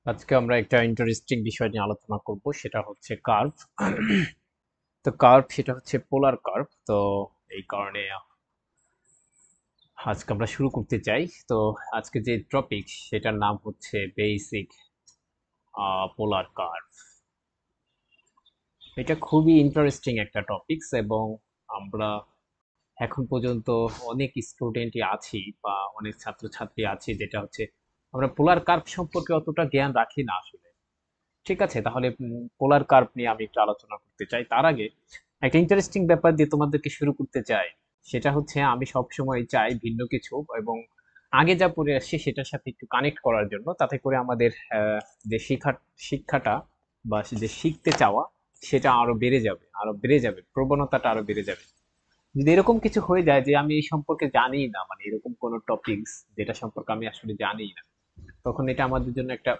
আজকে আমরা একটা ইন্টারেস্টিং বিষয় নিয়ে আলোচনা করব, সেটা হচ্ছে কার্ভ। তো কার্ভ সেটা হচ্ছে পোলার কার্ভ। তো এই কারণে আজকে আমরা শুরু করতে চাই। তো আজকে যে টপিক সেটার নাম হচ্ছে বেসিক পোলার কার্ভ। এটা খুবই ইন্টারেস্টিং একটা টপিকস, এবং আমরা এখন পর্যন্ত অনেক স্টুডেন্টই আছি বা অনেক ছাত্রছাত্রী আছি যেটা হচ্ছে আমরা পোলার কার্ভ সম্পর্কে অতটা জ্ঞান রাখি না আসলে। ঠিক আছে, তাহলে পোলার কার্ভ নিয়ে আমি একটু আলোচনা করতে চাই। তার আগে একটা ইন্টারেস্টিং ব্যাপার দিয়ে তোমাদেরকে শুরু করতে চাই। সেটা হচ্ছে আমি সব সময় চাই ভিন্ন কিছু, এবং আগে যা পড়ে আসছে সেটার সাথে একটু কানেক্ট করার জন্য, তাতে করে আমাদের যে শিক্ষাটা বা যে শিখতে চাওয়া সেটা আরো বেড়ে যাবে, প্রবণতাটা আরো বেড়ে যাবে। যদি এরকম কিছু হয়ে যায় যে আমি এই সম্পর্কে জানি না, মানে এরকম কোনো টপিকস যেটা সম্পর্কে আমি আসলে জানি না, তখন এটা আমাদের জন্য একটা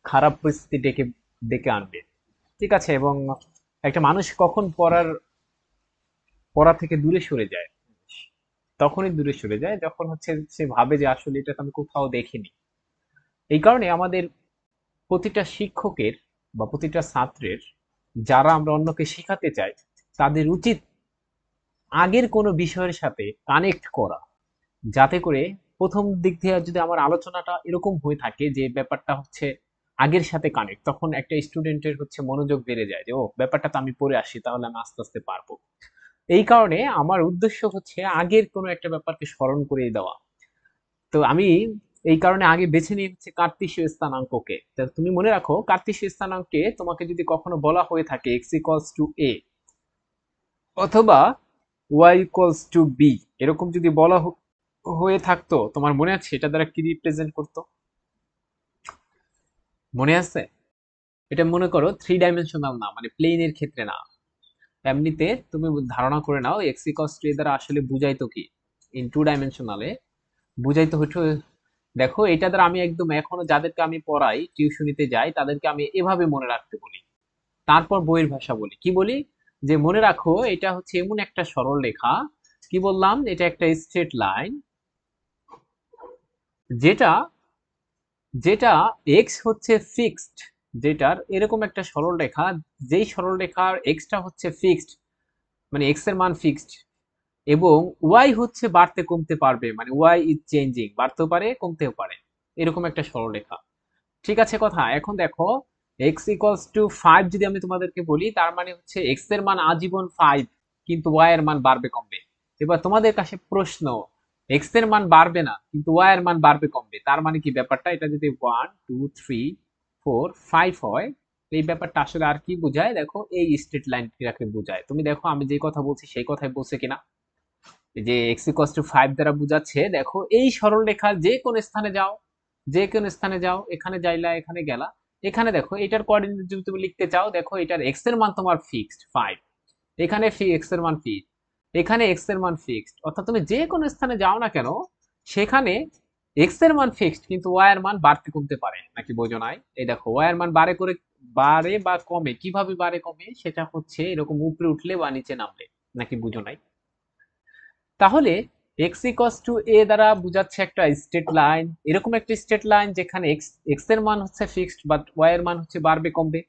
খারাপ পরিস্থিতি ডেকে ডেকে আনবে। ঠিক আছে, এবং একটা মানুষ কখন পড়া থেকে দূরে সরে যায়, তখনই দূরে সরে যায় যখন হচ্ছে সে ভাবে যে আসলে এটা তো আমি কোথাও দেখিনি। এই কারণে আমাদের প্রতিটা শিক্ষকের বা প্রতিটা ছাত্রের, যারা আমরা অন্যকে শেখাতে চাই, তাদের উচিত আগের কোনো বিষয়ের সাথে কানেক্ট করা, যাতে করে প্রথম দিক থেকে যদি আমার আলোচনাটা এরকম হয়ে থাকে যে ব্যাপারটা হচ্ছে আগের সাথে কানেক্ট, তখন একটা স্টুডেন্টের হচ্ছে মনোযোগ বেড়ে যায় যে ও ব্যাপারটা তো আমি পড়ে আসি, তাহলে আমি আস্তে আস্তে পারবো। এই কারণে আমার উদ্দেশ্য হচ্ছে আগের কোনো একটা ব্যাপারকে স্মরণ করিয়ে দেওয়া। তো আমি এই কারণে আগে বেছে নিয়ে হচ্ছে কার্তেশীয় স্থানাঙ্ককে। তা তুমি মনে রাখো, কার্তেশীয় স্থানাঙ্কে তোমাকে যদি কখনো বলা হয়ে থাকে এক্স ইকুয়ালস টু এ অথবা ওয়াই ইকুয়ালস টু বি, এরকম যদি বলা হয়ে থাকতো, তোমার মনে আছে এটা দ্বারা কি রিপ্রেজেন্ট করতো? মনে আছে? এটা মনে করো থ্রি ডাইমেনশনাল না, মানে প্লেনের ক্ষেত্রে না। এমনিতে তুমি ধারণা করে নাও এক্স ইকুয়ালস টু এ দ্বারা আসলে বুঝাইতো কি। ইন টু ডাইমেনশনালে বুঝাইতো হচ্ছে, দেখো এটা দ্বারা আমি একদম এখনো যাদেরকে আমি পড়াই, টিউশনিতে যাই, তাদেরকে আমি এভাবে মনে রাখতে বলি। তারপর বইয়ের ভাষা বলি, কি বলি? যে মনে রাখো এটা হচ্ছে এমন একটা সরল রেখা, কি বললাম, এটা একটা স্ট্রেট লাইন, যেটা যেটা এক্স হচ্ছে ফিক্সড, যেটার এরকম একটা সরল রেখা, যেই সরল রেখার এক্সটা হচ্ছে ফিক্সড, মানে এক্স এর মান ফিক্সড, এবং ওয়াই হচ্ছে বাড়তে কমতে পারবে, মানে ওয়াই ইজ চেঞ্জিং, বাড়তেও পারে কমতেও পারে, এরকম একটা সরলরেখা। ঠিক আছে কথা, এখন দেখো এক্স ইকুয়ালস টু ফাইভ যদি আমি তোমাদেরকে বলি, তার মানে হচ্ছে এক্স এর মান আজীবন ফাইভ, কিন্তু ওয়াই এর মান বাড়বে কমবে। এবার তোমাদের কাছে প্রশ্ন, এক্স এর মান বাড়বে না কিন্তু ওয়াই এর মান বাড়বে কমবে, তার মানে কি ব্যাপারটা? এটা যদি one two three four five হয়, এই ব্যাপারটা আসলে আর কি বোঝায়? দেখো এই স্ট্রেট লাইনটাকে বোঝায়। তুমি দেখো আমি যে কথা বলছি সেই কথাই বলছে কিনা। যে এক্স ইকুয়ালস টু ফাইভ দ্বারা বোঝাচ্ছে, দেখো এই সরল রেখার যে কোন স্থানে যাও, যে কোন স্থানে যাও, এখানে যাইলা, এখানে গেলা, এখানে দেখো এটার কোঅর্ডিনেট যদি তুমি লিখতে চাও, দেখো এটার এক্স এর মান তোমার ফিক্সড ফাইভ, এখানে এক্স এর মান ফিক্সড, এখানে এক্স এর মান ফিক্সড, অর্থাৎ তুমি যে কোন স্থানে যাও না কেন, সেখানে এক্স এর মান ফিক্সড, কিন্তু ওয়াই এর মান বাড়তে কমতে পারে, নাকি বোঝো নাই? এই দেখো ওয়াই এর মান বাড়ে করে, বাড়ে বা কমে, কিভাবে বাড়ে কমে সেটা হচ্ছে এরকম উপরে উঠলে বা নিচে নামলে, নাকি বুঝো নাই? তাহলে এক্স ইকস টু এ দ্বারা বোঝাচ্ছে একটা স্ট্রেট লাইন, এরকম একটা স্ট্রেট লাইন যেখানে এক্স এক্স এর মান হচ্ছে ফিক্সড, বাট ওয়াই এর মান হচ্ছে বাড়বে কমবে।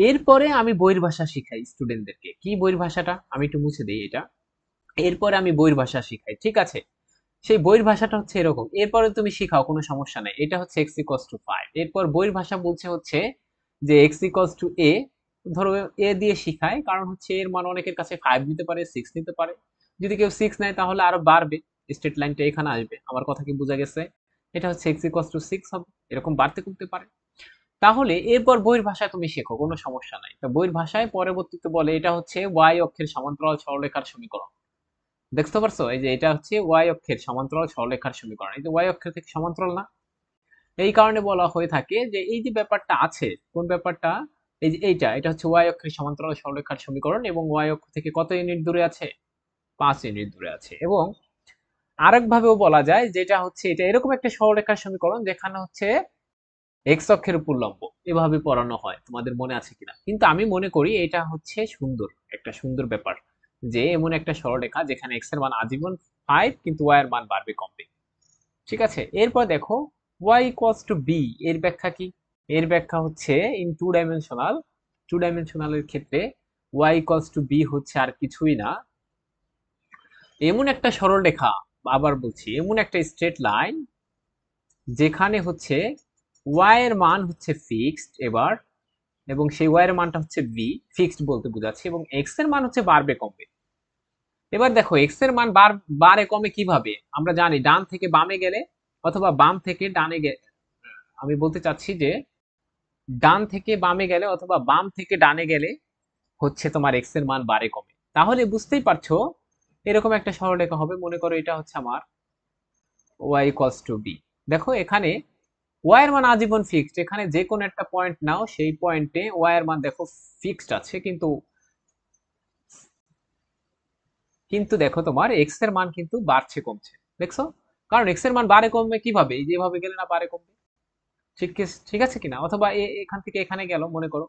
এরপরে আমি বইয়ের ভাষা শিখাই স্টুডেন্টদেরকে। কি বইয়ের ভাষাটা? আমি একটু মুছে দিই এটা। এরপরে আমি বইয়ের ভাষা শিখাই, ঠিক আছে? সেই বইয়ের ভাষাটা হচ্ছে এরকম, এরপরে তুমি শিখাও, কোনো সমস্যা নাই। এটা হচ্ছে এক্স ইকস টু ফাইভ, এরপর বইয়ের ভাষা বলছে হচ্ছে যে এক্স ইকস টু এ, ধরো এ দিয়ে শিখায়, কারণ হচ্ছে এর মান অনেকের কাছে ফাইভ নিতে পারে, সিক্স নিতে পারে। যদি কেউ সিক্স নেয় তাহলে আরো বাড়বে, স্ট্রেট লাইনটা এখানে আসবে। আমার কথা কি বোঝা গেছে? এটা হচ্ছে এক্স ইকস টু সিক্স হবে, এরকম বাড়তে কমতে পারে। তাহলে এরপর বইয়ের ভাষায় তুমি শেখো, কোনো সমস্যা নাই। তো বইয়ের ভাষায় পরবর্তীতে বলে এটা হচ্ছে ওয়াই অক্ষের সমান্তরাল সরলরেখার সমীকরণ। দেখতে পারছো? এই যে এটা হচ্ছে ওয়াই অক্ষের সমান্তরাল সরলরেখার সমীকরণ, এই যে ওয়াই অক্ষের থেকে সমান্তরাল না, এই কারণে বলা হয়ে থাকে যে এই যে ব্যাপারটা আছে, কোন ব্যাপারটা? এই যে এটা হচ্ছে ওয়াই অক্ষের সমান্তরাল সরলরেখার সমীকরণ, এবং ওয়াই অক্ষ থেকে কত ইউনিট দূরে আছে? 5 ইউনিট দূরে আছে। এবং আরেক ভাবেও বলা যায় যেটা হচ্ছে এটা এরকম একটা সরলরেখার সমীকরণ যেখানে হচ্ছে এক্স অক্ষের উপর লম্ব, এভাবে পড়ানো হয়, তোমাদের মনে আছে কিনা? কিন্তু আমি মনে করি এটা হচ্ছে সুন্দর, একটা সুন্দর ব্যাপার, যে এমন একটা সরলরেখা যেখানে এক্স এর মান আজীবন ফাইভ, কিন্তু ওয়াই এর মান বাড়বে কমবে। ঠিক আছে, এরপর দেখো ওয়াই ইকুয়ালস টু বি এর ব্যাখ্যা কি? এর ব্যাখ্যা হচ্ছে ইন টু ডাইমেনশনালের ক্ষেত্রে ওয়াই ইকুয়ালস টু বি হচ্ছে আর কিছুই না, এমন একটা সরলরেখা, আবার বলছি এমন একটা স্ট্রেট লাইন যেখানে হচ্ছে ওয়াই এর মান হচ্ছে ফিক্সড এবার, এবং সেই ওয়াই এর মানটা হচ্ছে বি, ফিক্সড বলতে বোঝাচ্ছি, এবং এক্স এর মান হচ্ছে বাড়বে কমবে। এবার দেখো এক্স এর মান বাড়ে কমে কিভাবে? আমরা জানি ডান থেকে বামে গেলে অথবা বাম থেকে ডানে গেলে, আমি বলতে চাচ্ছি যে ডান থেকে বামে গেলে অথবা বাম থেকে ডানে গেলে হচ্ছে তোমার এক্স এর মান বাড়ে কমে। তাহলে বুঝতেই পারছো এরকম একটা সরলরেখা হবে, মনে করো এটা হচ্ছে আমার ওয়াই ইকুয়ালস টু বি। দেখো এখানে ওয়াই এর মান আজীবন ফিক্সড, এখানে যে কোনো একটা পয়েন্ট নাও সেই পয়েন্টে ওয়াই এর মান দেখো ফিক্সড আছে, কিন্তু কিন্তু দেখো তোমার এক্স এর মান কিন্তু বাড়ছে কমছে, দেখছো? কারণ এক্স এর মান বাড়ে কমবে কিভাবে? এই যেভাবে গেলে না বাড়ে কমবে, ঠিক ঠিক আছে কিনা? অথবা এখান থেকে এখানে গেল মনে করো,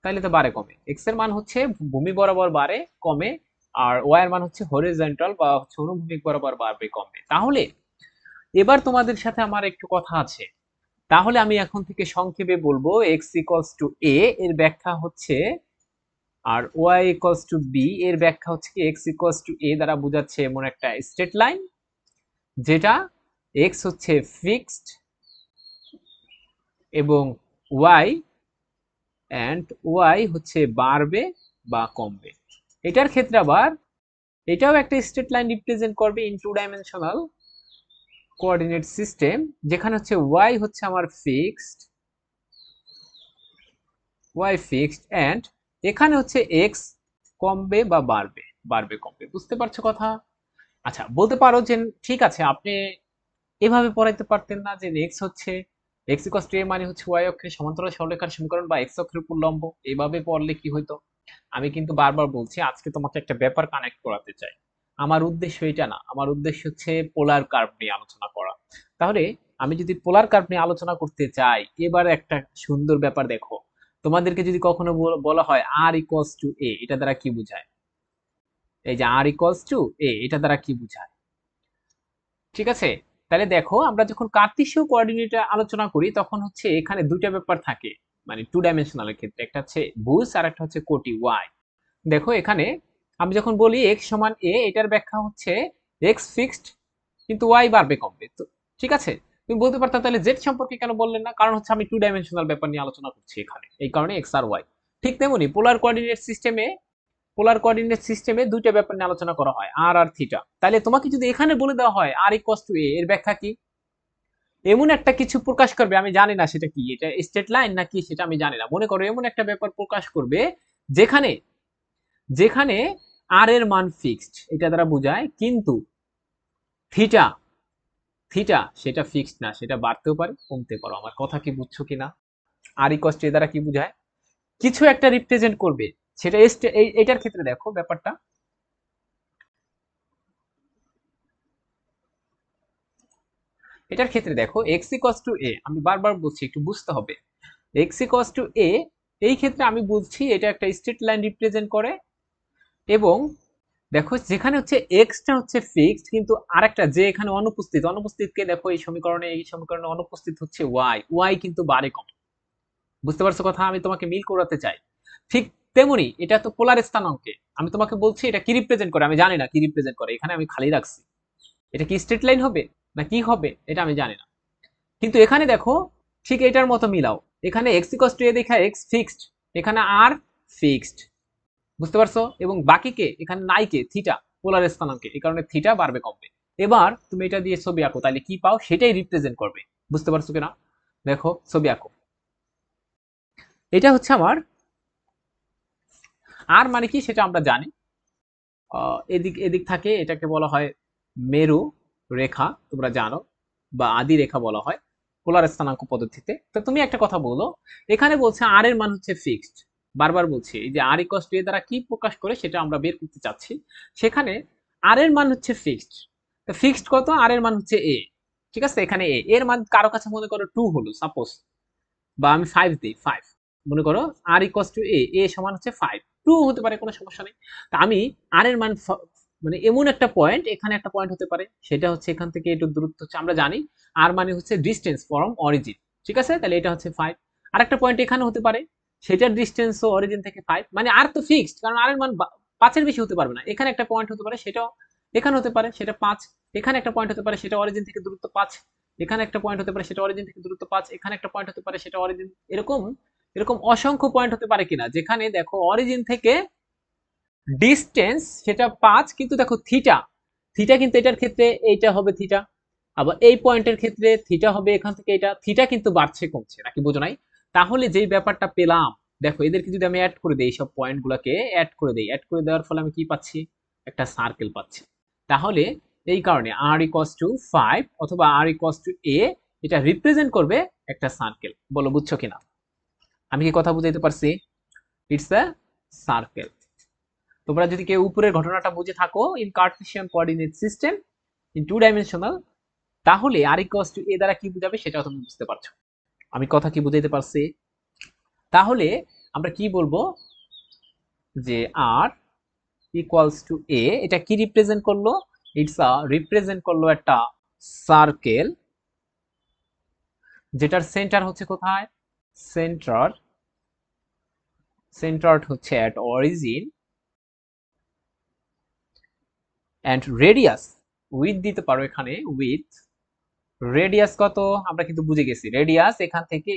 তাইলে তো বাড়ে কমে। এক্স এর মান হচ্ছে ভূমি বরাবর বাড়ে কমে, আর ওয়াই এর মান হচ্ছে হরিজন্টাল বা হচ্ছে অনুভূমিক বরাবর বাড়বে কমবে। তাহলে এবার তোমাদের সাথে আমার একটু কথা আছে, তাহলে আমি এখন থেকে সংক্ষেপে বলবো এক্স ইকুয়ালস টু এ এর ব্যাখ্যা হচ্ছে, আর ওয়াই ইকুয়ালস টু বি এর ব্যাখ্যা হচ্ছে কি এক্স ইকুয়ালস টু এ দ্বারা বোঝাচ্ছে এমন একটা স্ট্রেট লাইন যেটা এক্স হচ্ছে ফিক্সড এবং ওয়াই ওয়াই হচ্ছে বাড়বে বা কমবে। এটার ক্ষেত্রে আবার এটাও একটা স্ট্রেট লাইন রিপ্রেজেন্ট করবে in two dimensional coordinate system, যেখানে হচ্ছে ওয়াই হচ্ছে আমার ফিক্সড, ওয়াই ফিক্সড এন্ড এখানে হচ্ছে এক্স কমবে বা বাড়বে, বাড়বে কমবে। বুঝতে পারছো কথা? আচ্ছা বলতে পারো যে ঠিক আছে আপনি এভাবে পড়াইতে পারতেন না, যে এক্স হচ্ছে এক্স ইকুয়ালস টু এ মানে হচ্ছে ওয়াই অক্ষের সমান্তরাল সরলরেখার সমীকরণ বা এক্স অক্ষের উপর লম্ব, এভাবে পড়লে কি হইতো? আমি কিন্তু বারবার বলছি আজকে তোমাকে একটা ব্যাপার কানেক্ট করাতে চাই। আমার উদ্দেশ্য এটা না, আমার উদ্দেশ্য হচ্ছে পোলার কার্ভ নিয়ে আলোচনা করা। তাহলে আমি যদি পোলার কার্ভ নিয়ে আলোচনা করতে চাই, এবার একটা সুন্দর ব্যাপার দেখো, তোমাদেরকে যদি কখনো বলা হয় আর ইকুয়ালস টু এ, এটা দ্বারা কি বোঝায়? এই যে আর ইকুয়ালস টু এ, এটা দ্বারা কি বোঝায়? ঠিক আছে, তাহলে দেখো আমরা যখন কার্তেশীয় কোঅর্ডিনেটে আলোচনা করি তখন হচ্ছে এখানে দুইটা ব্যাপার থাকে, মানে টু ডাইমেনশনালের ক্ষেত্রে একটা হচ্ছে ভুজ আর একটা হচ্ছে কোটি ওয়াই। দেখো এখানে আমি যখন বলি এক্স সমান এ, এটার ব্যাখ্যা হচ্ছে এক্স ফিক্সড কিন্তু ওয়াই বাড়বে কমবে। তো ঠিক আছে, তুমি বলতে পারতা তাহলে জেড সম্পর্কে কেন বললেন না? কারণ হচ্ছে আমি টু ডাইমেনশনাল ব্যাপার নিয়ে আলোচনা করছি এখানে, এই কারণে এক্স আর ওয়াই। ঠিক তেমনি পোলার কোঅর্ডিনেট সিস্টেমে দুইটা ব্যাপার নিয়ে আলোচনা করা হয়, আর আর থিটা। তাহলে তোমাকে যদি এখানে বলে দেওয়া হয় আর ইকুয়ালস টু এ, এর ব্যাখ্যা কি? এমন একটা কিছু প্রকাশ করবে, আমি জানি না সেটা কি, এটা স্ট্রেট লাইন নাকি সেটা আমি জানি না, মনে করো এমন একটা ব্যাপার প্রকাশ করবে যেখানে যেখানে আর এর মান ফিক্সড, এটা দ্বারা বোঝায়, কিন্তু থিটা থিটা সেটা ফিক্সড না, সেটা বাড়তেও পারে কমতে পারে। আমার কথা কি বুঝছো কিনা? আর ইকুয়ালস টু এ দ্বারা কি বোঝায়? কিছু একটা রিপ্রেজেন্ট করবে, সেটা এটার ক্ষেত্রে দেখো ব্যাপারটা, এটার ক্ষেত্রে দেখো এক্স ইকুয়ালস টু এ, আমি বারবার বলছি একটু বুঝতে হবে। এক্স ইকুয়ালস টু এ, এই ক্ষেত্রে আমি বলছি এটা একটা স্ট্রেট লাইন রিপ্রেজেন্ট করে, এবং দেখো যেখানে হচ্ছে এক্সটা হচ্ছে ফিক্সড কিন্তু আরেকটা যে এখানে অনুপস্থিত, অনুপস্থিতকে দেখো এই সমীকরণে অনুপস্থিত হচ্ছে ওয়াই, ওয়াই কিন্তু বাড়ে কমে। বুঝতে পারছো কথা? আমি তোমাকে মিল করাতে চাই। ঠিক তেমনি এটা তো পোলার স্থানাঙ্কে, আমি তোমাকে বলছি এটা কি রিপ্রেজেন্ট করে, আমি জানি না কি রিপ্রেজেন্ট করে, এখানে আমি খালি রাখছি। এটা কি স্ট্রেট লাইন হবে না কি হবে এটা আমি জানি না, কিন্তু এখানে দেখো ঠিক এটার মতো মিলাও, এখানে এক্স ইকুয়ালস টু এ দেখা এক্স ফিক্সড, এখানে আর ফিক্সড। বুঝতে পারছো? এবং বাকি কে এখানে নাই, কে থিটা, পোলার স্থানাঙ্কে, এই কারণে থিটা বাড়বে কমবে। এবার তুমি এটা দিয়ে ছবি আঁকো, তাহলে কি পাও সেটাই রিপ্রেজেন্ট করবে। বুঝতে পারছো কিনা? দেখো ছবি আঁকো, এটা হচ্ছে আমার আর মানে কি সেটা আমরা জানি, এদিক এদিক থাকে, এটাকে বলা হয় মেরু রেখা, তোমরা জানো, বা আদি রেখা বলা হয় পোলার স্থানাঙ্ক পদ্ধতিতে। তো তুমি একটা কথা বলো, এখানে বলছে আর এর মান হচ্ছে ফিক্সড, বারবার বলছি এই যে আর ইকুয়ালস টু এ দ্বারা কি প্রকাশ করে সেটা আমরা বের করতে চাচ্ছি। সেখানে আর এর মান হচ্ছে ফিক্সড, তো ফিক্সড কত? আর এর মান হচ্ছে এ, ঠিক আছে? এখানে এ এর মান কারো কাছে মনে করো 2 হলো সাপোজ, বা আমি 5 দিই 5, মনে করো আর ইকুয়ালস টু এ, এ সমান হচ্ছে 5, 2 হতে পারে কোনো সমস্যা নেই। তা আমি আর এর মান মানে এমন একটা পয়েন্ট, এখানে একটা পয়েন্ট হতে পারে, সেটা হচ্ছে এখান থেকে একটু দূরত্ব হচ্ছে, আমরা জানি আর মানে হচ্ছে ডিস্টেন্স ফ্রম অরিজিন, ঠিক আছে, তাহলে এটা হচ্ছে 5। আর একটা পয়েন্ট এখানে হতে পারে, সেটার ডিস্টেন্সও অরিজিন থেকে 5, মানে আর তো ফিক্সড, কারণ আর এর মান 5 এর বেশি হতে পারবে না। এখানে একটা পয়েন্ট হতে পারে, সেটাও এখানে হতে পারে, সেটা 5। এখানে একটা পয়েন্ট হতে পারে, সেটা অরিজিন থেকে দূরত্ব 5। এখানে একটা পয়েন্ট হতে পারে, সেটা অরিজিন থেকে দূরত্ব 5। এখানে একটা পয়েন্ট হতে পারে, সেটা অরিজিন, এরকম এরকম অসংখ্য পয়েন্ট হতে পারে কিনা, যেখানে দেখো অরিজিন থেকে ডিস্টেন্স সেটা 5, কিন্তু দেখো থিটা, থিটা কিন্তু এটার ক্ষেত্রে এইটা হবে থিটা, আবার এই পয়েন্টের ক্ষেত্রে থিটা হবে এখান থেকে এটা, থিটা কিন্তু বাড়ছে কমছে, নাকি বোঝো নাই? তাহলে যেই ব্যাপারটা পেলাম, দেখো এদেরকে যদি আমি অ্যাড করে দেই, সব পয়েন্ট গুলাকে অ্যাড করে দেই, অ্যাড করে দেওয়ার ফলে আমি কি পাচ্ছি, একটা সার্কেল পাচ্ছি। তাহলে এই কারণে আর ইকুয়ালস টু 5 অথবা আর ইকুয়ালস টু এ, এটা রিপ্রেজেন্ট করবে একটা সার্কেল। বলো বুঝছো কিনা? আমি কি কথা বুঝাইতে পারছি? It's a circle. তোমরা যদি কেউ উপরের ঘটনাটা বুঝে থাকো in Cartesian coordinate system in two dimensional, তাহলে আর ইকুয়ালস টু এ দ্বারা কি বোঝাবে সেটাও তুমি বুঝতে পারছো। আমি কথা কি বুঝাইতে পারছি? তাহলে আমরা কি বলবো, যে আর ইকুয়ালস টু এ, এটা কি রিপ্রেজেন্ট করলো? ইটস আ রিপ্রেজেন্ট করলো একটা সার্কেল, যেটার সেন্টার হচ্ছে কোথায়? সেন্টার, সেন্টার হচ্ছে at origin, and radius, with দিতে পারো এখানে, উইথ রেডিয়াস কত আমরা কিন্তু বুঝে গেছি, রেডিয়াস এখান থেকে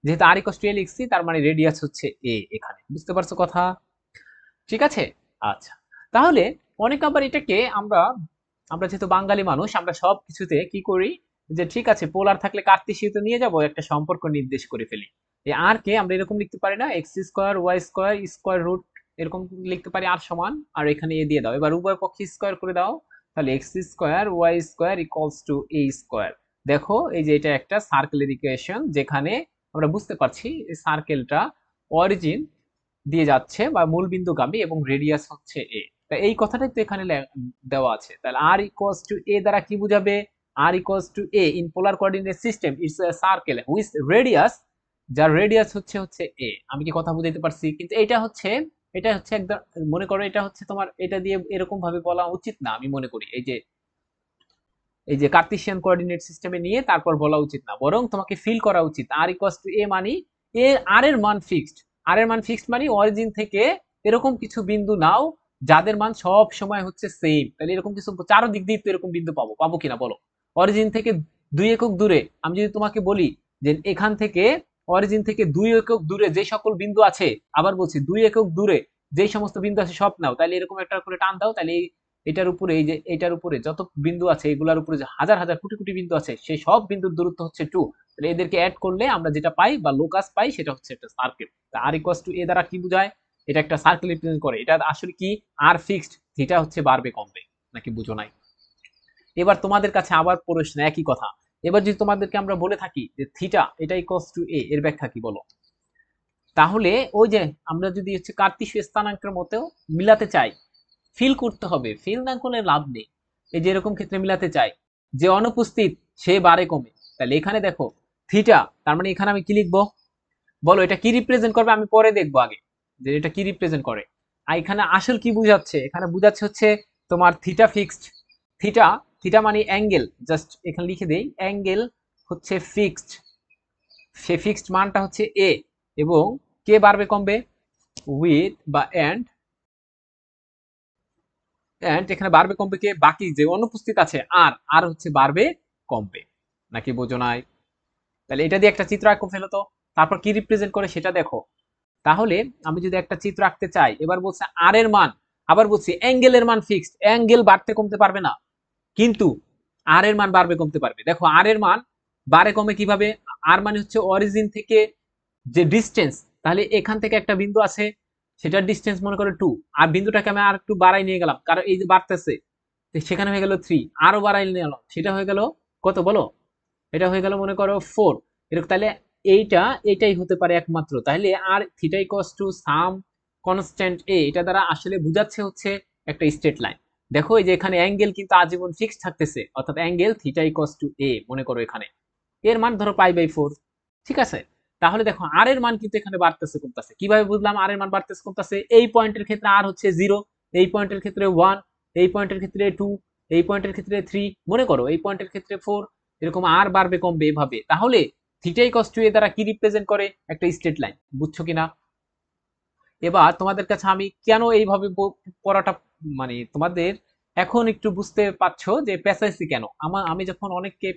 যেহেতু আর ইকুয়ালস টু এ লিখছি, তার মানে রেডিয়াস হচ্ছে এ, এখানে বুঝতে পারছো কথা? ঠিক আছে। আচ্ছা, তাহলে অনেক আবার এটাকে আমরা, আমরা যেহেতু বাঙালি মানুষ, আমরা সব কিছুতে কি করি, যে ঠিক আছে পোলার থাকলে কার্তেশীয়তে নিয়ে যাব, একটা সম্পর্ক নির্দেশ করে ফেলি। এই আর কে আমরা এরকম লিখতে পারি না, x square y square square root, এরকম লিখতে পারি আর সমান, আর এখানে এ দিয়ে দাও, এবার উভয় পক্ষে স্কোয়ার করে দাও, তাহলে x square y square equals to a square. দেখো এই যে এটা একটা সার্কেলের ইকুয়েশন, যেখানে আমরা বুঝতে পারছি এই সার্কেলটা অরিজিন দিয়ে যাচ্ছে বা মূল বিন্দুগামী এবং রেডিয়াস হচ্ছে এ। তা এই কথাটাই তো এখানে দেওয়া আছে। তাহলে আর ইকুয়ালস টু এ দ্বারা কি বুঝাবে? R equals to a in polar coordinate system it's a circle which radius, যার রেডিয়াস হচ্ছে হচ্ছে এ। আমি কি কথা বুঝাইতে পারছি? কিন্তু এটা হচ্ছে, এটা হচ্ছে একদম, মনে করো এটা হচ্ছে তোমার, এটা দিয়ে এরকম ভাবে বলা উচিত না, আমি মনে করি এই যে কার্তেশিয়ান কোঅর্ডিনেট সিস্টেমে নিয়ে তারপর বলা উচিত না, বরং তোমাকে ফিল করা উচিত আর ইকুয়ালস টু এ মানি এ, আর এর মান ফিক্সড, আর এর মান ফিক্সড মানে অরিজিন থেকে এরকম কিছু বিন্দু নাও যাদের মান সব সময় হচ্ছে সেম। তাহলে এরকম কিছু চারদিক দিয়ে তো এরকম বিন্দু পাবো, পাবো কিনা বলো? অরিজিন থেকে 2 একক দূরে আমি যদি তোমাকে বলি যে এখান থেকে অরিজিন থেকে 2 একক দূরে যে সকল বিন্দু আছে, আবার বলছি 2 একক দূরে যেই সমস্ত বিন্দু আছে সব নাও, তাহলে এরকম একটা করে টান দাও, তাহলে এটার উপরে, এই যে এটার উপরে যত বিন্দু আছে, এগুলার উপরে যে হাজার হাজার কোটি কোটি বিন্দু আছে, সেই সব বিন্দুর দূরত্ব হচ্ছে 2। তাহলে এদেরকে অ্যাড করলে আমরা যেটা পাই বা লোকাস পাই, সেটা হচ্ছে একটা সার্কেল। তা আর ইকুয়ালস টু এ দ্বারা কি বোঝায়? এটা একটা সার্কেল রিপ্রেজেন্ট করে। এটা আসলে কি, আর ফিক্সড, থিটা হচ্ছে বাড়বে কমবে, নাকি বুঝো নাই? এবার তোমাদের কাছে আবার প্রশ্ন একই কথা, এবার যদি তোমাদেরকে আমরা বলে থাকি যে থিটা এটা ইকুয়ালস টু এ, এর ব্যাখ্যা কি বলো? তাহলে ওই যে আমরা যদি হচ্ছে কার্তেশীয় স্থানাঙ্কের মতো মিলাতে চাই, ফিল করতে হবে, ফিল না করলে লাভ নেই। এই যে এরকম ক্ষেত্রে মিলাতে চাই, যে অনুপস্থিত সে বাড়ে কমে, তাহলে এখানে দেখো থিটা, তার মানে এখানে আমি কি লিখবো বলো? এটা কি রিপ্রেজেন্ট করবে আমি পরে দেখবো, আগে যে এটা কি রিপ্রেজেন্ট করে। আর এখানে আসল কি বুঝাচ্ছে, এখানে বুঝাচ্ছে হচ্ছে তোমার থিটা ফিক্সড, থিটা, থিটা মানে অ্যাঙ্গেল, জাস্ট এখানে লিখে দেই অ্যাঙ্গেল হচ্ছে ফিক্সড, সে ফিক্সড মানটা হচ্ছে এ, এবং কে বাড়বে কমবে উইথ বা এন্ড, এন্ড এখানে বাড়বে কমবে কে, বাকি যে অনুপস্থিত আছে আর, আর হচ্ছে বাড়বে কমবে, নাকি বোঝো নাই? তাহলে এটা দিয়ে একটা চিত্র আঁকো ফেলো তো, তারপর কি রিপ্রেজেন্ট করে সেটা দেখো। তাহলে আমি যদি একটা চিত্র আঁকতে চাই, এবার বলছে আর এর মান, আবার বলছি অ্যাঙ্গেলের মান ফিক্সড, অ্যাঙ্গেল বাড়তে কমতে পারবে না, কিন্তু আর এর মান বাড়বে কমতে পারবে। দেখো আর এর মান বাড়ে কমে কিভাবে? আর মানে হচ্ছে অরিজিন থেকে যে ডিস্টেন্স, তাহলে এখান থেকে একটা বিন্দু আছে, সেটার ডিস্টেন্স মনে করো 2, আর বিন্দুটাকে আমি আর একটু বাড়াই নিয়ে গেলাম, কারণ এই যে বাড়তেছে, সেখানে হয়ে গেল 3, আরো বাড়াই নিয়ে গেলাম, সেটা হয়ে গেল কত বলো? এটা হয়ে গেল মনে করো 4, এরকম। তাহলে এটাই হতে পারে একমাত্র, তাহলে আর theta equals to some constant a, এটা দ্বারা আসলে বুঝাচ্ছে হচ্ছে একটা স্ট্রেট লাইন। দেখো এই যে এখানে অ্যাঙ্গেল কিন্তু আজীবন ফিক্সড থাকতেছে, অর্থাৎ অ্যাঙ্গেল থিটা ইকুয়ালস টু এ, মনে করো এখানে এর মান ধরো π/4, ঠিক আছে। তাহলে দেখো আর এর মান কিন্তু এখানে বাড়তেছে কমতেছে, কিভাবে বুঝলাম আর এর মান বাড়তেছে কমতেছে? এই পয়েন্টের ক্ষেত্রে আর হচ্ছে 0, এই পয়েন্টের ক্ষেত্রে 1, এই পয়েন্টের ক্ষেত্রে 2, এই পয়েন্টের ক্ষেত্রে 3, মনে করো এই পয়েন্টের ক্ষেত্রে 4, এরকম আর বাড়বে কমবে এভাবে। তাহলে থিটা ইকুয়ালস টু এ দ্বারা কি রিপ্রেজেন্ট করে? একটা স্ট্রেট লাইন। বুঝছো কিনা? এবার তোমাদের কাছে আমি কেন এইভাবে পড়াটা, মানে তোমাদের এখন একটু বুঝতে পারছো যে পেঁচাইছি কেন। আমি যখন অনেককে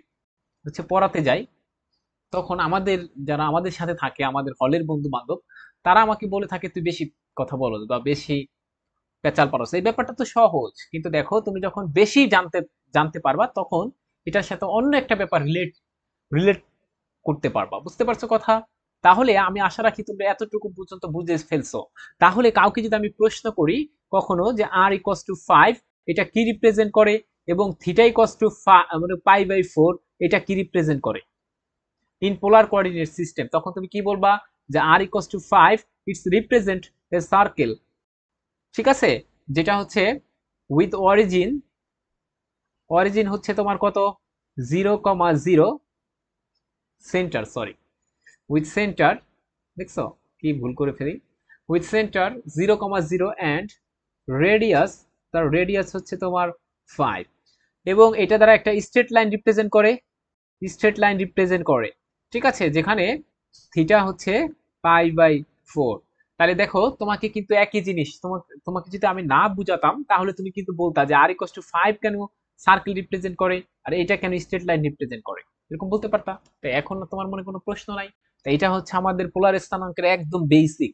হচ্ছে পড়াতে যাই, তখন যারা আমাদের সাথে থাকে, আমাদের হলের বন্ধু বান্ধব, তারা আমাকে বলে থাকে তুই বেশি কথা বলো বা বেশি পেঁচাল পারো। এই ব্যাপারটা তো সহজ, কিন্তু দেখো তুমি যখন বেশি জানতে জানতে পারবা, তখন এটার সাথে অন্য একটা ব্যাপার রিলেট রিলেট করতে পারবা। বুঝতে পারছো কথা? তাহলে আমি আশা রাখি তোমরা এতটুকু পর্যন্ত বুঝে ফেলছো। তাহলে কাউকে যদি আমি প্রশ্ন করি কখনো যে আর ইকস টু 5 এটা কি রিপ্রেজেন্ট করে, এবং থিটা ইকস টু মানে পাই বাই 4 এটা কি রিপ্রেজেন্ট করে ইন পোলার কোঅর্ডিনেট সিস্টেম, তখন তুমি কি বলবা? যে r equals to 5 it's represent a circle, ঠিক আছে, যেটা হচ্ছে উইথ অরিজিন, অরিজিন হচ্ছে তোমার কত, 0,0 সেন্টার, সরি, উইথ সেন্টার, দেখছো কি ভুল করে ফেলি, উইথ সেন্টার 0,0 অ্যান্ড রেডিয়াস, তার রেডিয়াস হচ্ছে তোমার 5, এবং এটা দ্বারা একটা স্ট্রেট লাইন রিপ্রেজেন্ট করে, স্ট্রেট লাইন রিপ্রেজেন্ট করে, ঠিক আছে, যেখানে থিটা হচ্ছে পাই বাই 4। তাহলে দেখো তোমাকে কিন্তু একই জিনিস, তোমাকে তোমাকে যদি আমি না বুঝাতাম তাহলে তুমি কিন্তু বলতা যে আর ইকুয়াল টু 5 কেন সার্কেল রিপ্রেজেন্ট করে, আর এটা কেন স্ট্রেট লাইন রিপ্রেজেন্ট করে, এরকম বলতে পারতা। তো এখন তোমার মনে কোনো প্রশ্ন নাই। তো এটা হচ্ছে আমাদের পোলার স্থানাঙ্কের একদম বেসিক,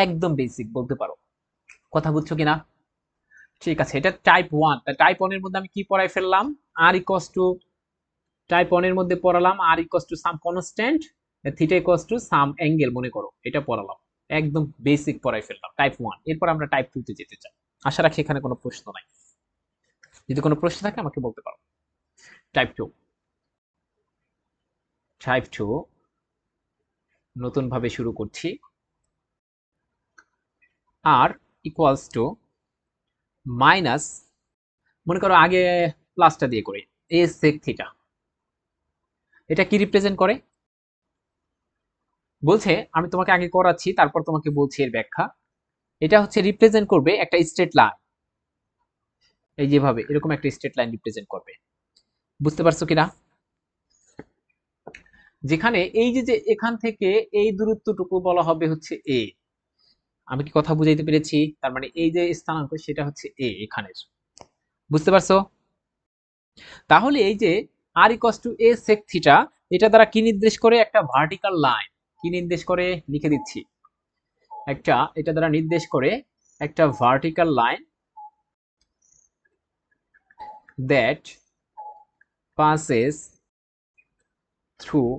একদম বেসিক বলতে পারো। কথা বুঝছো কিনা? ঠিক আছে, এটা টাইপ 1। টাইপ 1 এর মধ্যে আমি কি পড়াই ফেললাম? আর ইকুয়াল টু, টাইপ 1 এর মধ্যে পড়ালাম r equal to some constant, theta equal to some angle, মনে করো এটা পড়ালাম, একদম বেসিক পড়াই ফেললাম টাইপ 1। এরপর আমরা টাইপ 2 তে যেতে চাই। আশা রাখি এখানে কোনো প্রশ্ন নাই। যদি কোনো প্রশ্ন থাকে আমাকে বলতে পারো। টাইপ 2, টাইপ 2 নতুন ভাবে শুরু করছি। আর ইকুয়ালস টু মাইনাস, মনে করো আগে প্লাসটা দিয়ে করি, এ সেক থিটা, এটা কি রিপ্রেজেন্ট করে? বলছে, আমি তোমাকে আগে করাচ্ছি তারপর তোমাকে বলছি এর ব্যাখ্যা। এটা হচ্ছে রিপ্রেজেন্ট করবে একটা স্ট্রেট লাইন, এই যেভাবে এরকম একটা স্ট্রেট লাইন রিপ্রেজেন্ট করবে। বুঝতে পারছো কিনা? যেখানে এই যে যে এখান থেকে এই দূরত্বটুকু বলা হবে হচ্ছে এ। আমি কি কথা বুঝাইতে পেরেছি? তার মানে এই যে স্থানাঙ্ক সেটা হচ্ছে এ এখানের। বুঝতে পারছো? তাহলে এই যে r equals to a sec theta, এটা দ্বারা কি নির্দেশ করে? একটা ভার্টিক্যাল লাইন। কি নির্দেশ করে লিখে দিচ্ছি, একটা, এটা দ্বারা নির্দেশ করে একটা vertical line that passes through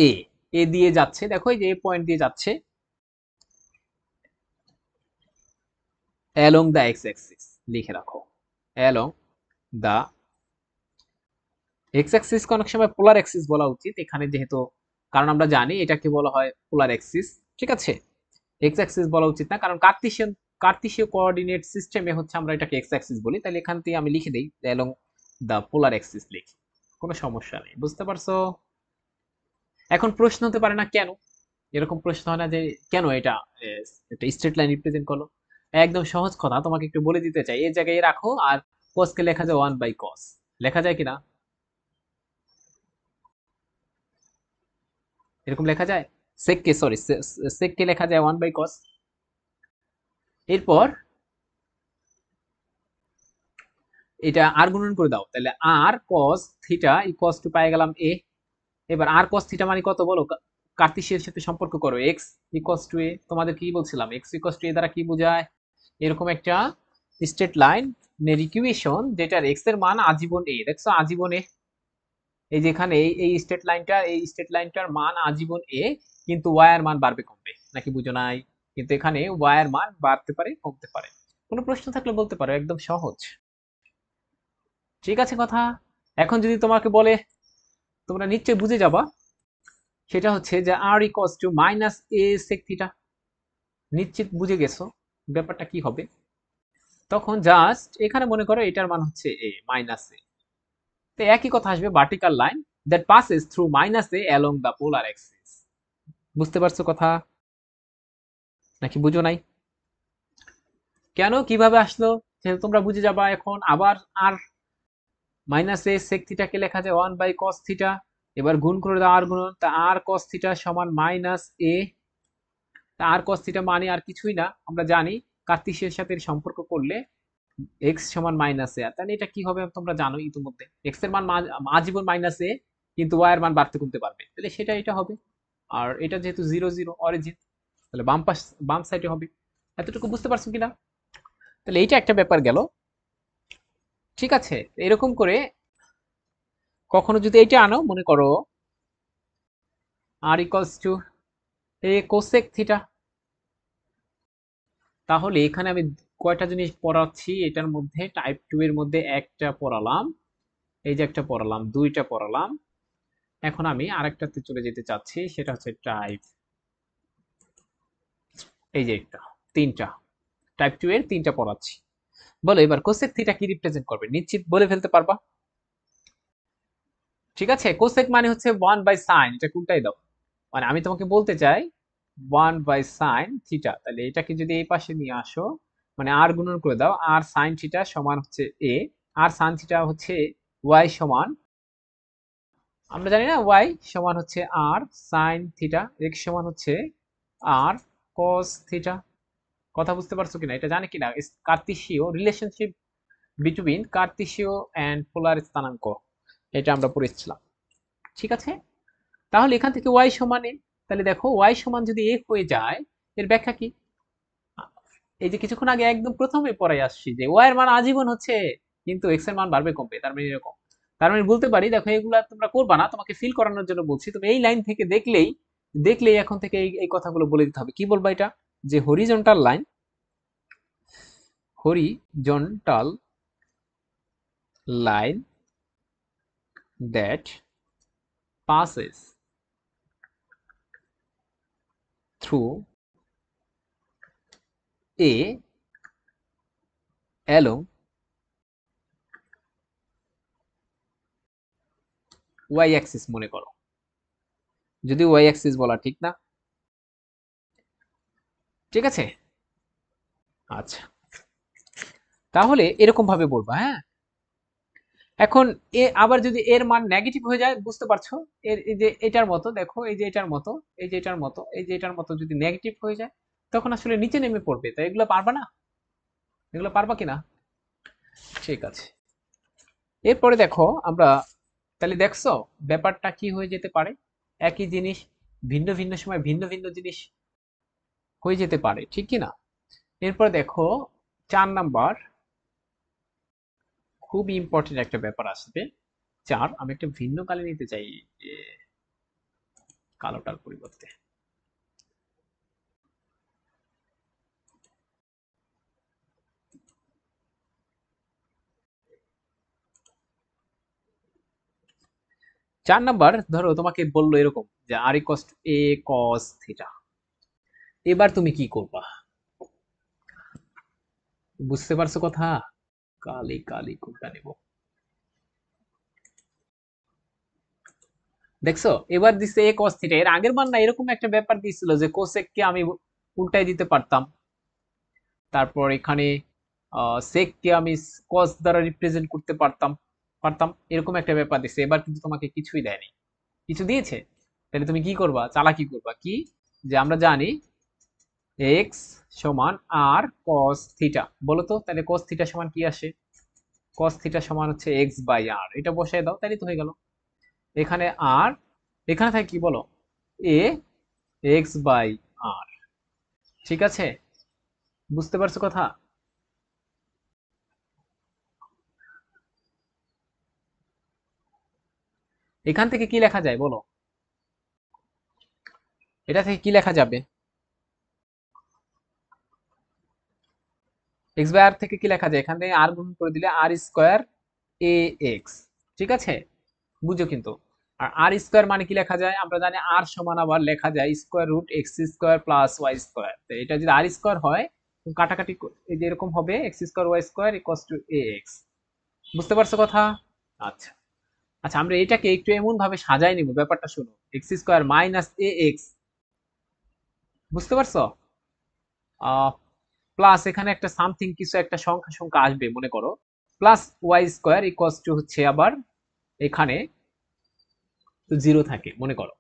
এ, এ দিয়ে যাচ্ছে, দেখো এই যে এ পয়েন্ট দিয়ে যাচ্ছে along the x axis, লিখে রাখো along the x axis কে অনেক সময় পোলার অ্যাক্সিস বলা উচিত এখানে, যেহেতু কারণ আমরা জানি এটাকে বলা হয় পোলার অ্যাক্সিস, ঠিক আছে, এক্স অ্যাক্সিস বলা উচিত না, কারণ কার্তেশীয় কোঅর্ডিনেট সিস্টেমে হচ্ছে আমরা এটাকে এক্স অ্যাক্সিস বলি। তাহলে এখান থেকে আমি লিখে দেই along the polar axis লিখি, কোনো সমস্যা নেই। বুঝতে পারছো? এখন প্রশ্ন হতে পারে না কেন, এরকম প্রশ্ন হয় না যে কেন এটা একটা স্ট্রেট লাইন রিপ্রেজেন্ট করলো? একদম সহজ কথা, তোমাকে একটু বলে দিতে চাই, এই জায়গায় রাখো আর cos কে লেখা যায় 1/cos, লেখা যায় কিনা? এরকম লেখা যায়? sec কে, সরি, sec কে লেখা যায় 1/cos। এরপর এটা আর গুণন করে দাও, তাহলে আর cos থিটা ইকুয়ালস টু পাই গেলাম a। এবার আর cos থিটা মানে কত বলো? কার্তেশিয়ার সাথে সম্পর্ক করো, x ইকুয়ালস টু a। তোমাদের কি বলছিলাম, x ইকুয়ালস টু a দ্বারা কি বোঝায়? এরকম একটা স্ট্রেট লাইন নের ইকুয়েশন যেটার x এর মান আজীবন a, দেখছো আজীবন a, এই যে এখানে এই স্ট্রেট লাইনটা, এই স্ট্রেট লাইনটার মান আজীবন a, কিন্তু y এর মান বাড়বে কমবে, নাকি বুঝো নাই? কিন্তু এখানে y এর মান বাড়তে পারে কমতে পারে। কোনো প্রশ্ন থাকলে বলতে পারো, একদম সহজ। ঠিক আছে কথা। এখন যদি তোমাকে বলে, তোমরা নিশ্চয়ই বুঝে যাবা, সেটা হচ্ছে যে r equals to minus a sec theta, নিশ্চিত বুঝে গেছো ব্যাপারটা কি হবে। তখন জাস্ট এখানে মনে করো এটার মান হচ্ছে এ, মাইনাস এ, তো একই কথা আসবে, vertical line that passes through minus A along the polar Axis. বুঝতে পারছো কথা, নাকি বুঝো নাই? কেন কিভাবে আসলো সেটা তোমরা বুঝে যাবা এখন। আবার আর মাইনাস এ সেক থিটাকে লেখা যায় 1/cos থিটা। এবার গুণ করে দাও আর গুণন, তা আর cos থিটা সমান মাইনাস এ। তা আর cos থিটা মানে আর কিছুই না, আমরা জানি কার্তেশিয়ার সাথে এর সম্পর্ক করলে এক্স সমান মাইনাস এ। তাহলে এটা কি হবে তোমরা জানো ইতিমধ্যে, এক্স এর মান আজীবন মাইনাস এ, কিন্তু ওয়াই এর মান বাড়তে কমতে পারবে, তাহলে সেটা এটা হবে। আর এটা যেহেতু জিরো জিরো অরিজিন, তাহলে বাম সাইডে হবে। এতটুকু বুঝতে পারছো কিনা? তাহলে এইটা একটা ব্যাপার গেল। ঠিক আছে, এরকম করে কখনো যদি এইটা আনো, মনে করো r equals to a cosec theta, তাহলে এখানে আমি কয়টা জিনিস পড়াচ্ছি এটার মধ্যে, টাইপ 2 এর মধ্যে একটা পড়ালাম, এই যে একটা পড়ালাম, দুইটা পড়ালাম। এখন আমি আরেকটাতে চলে যেতে চাচ্ছি, সেটা হচ্ছে টাইপ, এই যে একটা, তিনটা, টাইপ 2 এর তিনটা পড়াচ্ছি। বলো এবার কোসেক থিটা কি রিপ্রেজেন্ট করবে, নিশ্চিত বলে ফেলতে পারবা? ঠিক আছে, কোসেক মানে হচ্ছে 1/sin, এটা কোনটাই দাও, মানে আমি তোমাকে বলতে চাই 1/sin থিটা, তাহলে এটাকে যদি এই পাশে নিয়ে আসো, মানে আর গুণন করে দাও, আর সাইন থিটা সমান হচ্ছে এ, আর সাইন থিটা হচ্ছে ওয়াই সমান, আমরা জানি না ওয়াই সমান হচ্ছে আর সাইন থিটা, এক্স সমান হচ্ছে আর কস থিটা। কথা বুঝতে পারছো কিনা, এটা জানি কিনা কার্তেশীয় রিলেশনশিপ বিটুইন কার্তেশীয় এন্ড পোলার স্থানাঙ্ক, এটা আমরা পড়েছিলাম। ঠিক আছে, তাহলে এখান থেকে ওয়াই সমান এ, তাহলে দেখো ওয়াই সমান যদি এ হয়ে যায়, এর ব্যাখ্যা কি? এই যে কিছুক্ষণ আগে একদম প্রথমে পড়াই আসছি যে ওয়াই এর মান আজীবন হচ্ছে, কিন্তু এক্স এর মান বাড়বে কমবে, তার মানে এরকম। তার মানে বলতে পারি, দেখো এগুলা তোমরা করবা না, তোমাকে ফিল করানোর জন্য বলছি, তুমি এই লাইন থেকে দেখলেই এখন থেকে এই কথাগুলো বলে দিতে হবে। কি বলবা এটা, যে horizontal line, horizontal line that passes through a along y axis, মনে করো, যদি y axis বলা ঠিক না, ঠিক আছে? আচ্ছা, তাহলে এরকম ভাবে বলবা, হ্যাঁ। এখন আবার যদি এর মান নেগেটিভ হয়ে যায়, বুঝতে পারছো, এই যে এটার মতো, দেখো এই যে এটার মতো, এই যে এটার মতো, এই যে এটার মতো যদি নেগেটিভ হয়ে যায়, তখন আসলে নিচে নেমে পড়বে, তাই এগুলো পারবা না, এগুলো পারবা কিনা? ঠিক আছে, এরপরে দেখো আমরা, তাহলে দেখছো ব্যাপারটা কি হয়ে যেতে পারে, একই জিনিস ভিন্ন ভিন্ন সময় ভিন্ন ভিন্ন জিনিস হয়ে যেতে পারে, ঠিক কি না? এরপর দেখো 4 নাম্বার, খুব ইম্পর্টেন্ট একটা ব্যাপার আসবে। আমি একটা ভিন্ন কালে নিতে চাই, যে কালোটার পরিবর্তে। 4 নাম্বার, ধরো তোমাকে বললো এরকম যে আর ইকস এ কস থিটা, এবার তুমি কি করবা, বুঝতে পারছো কথা? কালি কালি কোনটা নেব, দেখছো এবার দিচ্ছে এ কস থিটা, এর আগের বার না এরকম একটা ব্যাপার দিয়েছিল যে কোসেক কে আমি উল্টাই দিতে পারতাম, তারপর এখানে সেক কে আমি কস দ্বারা রিপ্রেজেন্ট করতে পারতাম পারতাম এরকম একটা ব্যাপার দিচ্ছে। এবার কিন্তু তোমাকে কিছুই দেয়নি, কিছু দিয়েছে? তাহলে তুমি কি করবা, চালাকি করবা কি, যে আমরা জানি এক্স সমান আর কস থিটা, বলো তো তাহলে কস থিটা সমান কি আসে, কস থিটা সমান হচ্ছে এক্স বাই আর, এটা বসায় দাও তাহলে তো হয়ে গেল। এখানে আর, এখানে থাকে কি বলো, এ এক্স বাই আর, ঠিক আছে? বুঝতে পারছো কথা? এখান থেকে কি লেখা যায় বলো, এটা থেকে কি লেখা যাবে, এক্স বাই আর থেকে কি লেখা যায়, এখান থেকে আর গুণ করে দিলে আর স্কোয়ার এ এক্স, ঠিক আছে? বুঝো কিন্তু, আর আর স্কোয়ার মানে কি লেখা যায়, আমরা জানি আর সমান আবার লেখা যায় square root x square plus y square, তো এটা যদি আর স্কোয়ার হয়, কাটাকাটি এই যে এরকম হবে, x square y square equals to a x. বুঝতে পারছো কথা? আচ্ছা, আচ্ছা আমরা এটাকে একটু এমন ভাবে সাজাই নিব, ব্যাপারটা শুনো, এক্স স্কোয়ার মাইনাস এ এক্স, বুঝতে পারছো? প্লাস এখানে একটা সামথিং কিছু একটা সংখ্যা সংখ্যা আসবে মনে করো, plus y square equals to হচ্ছে আবার এখানে জিরো থাকে মনে করো।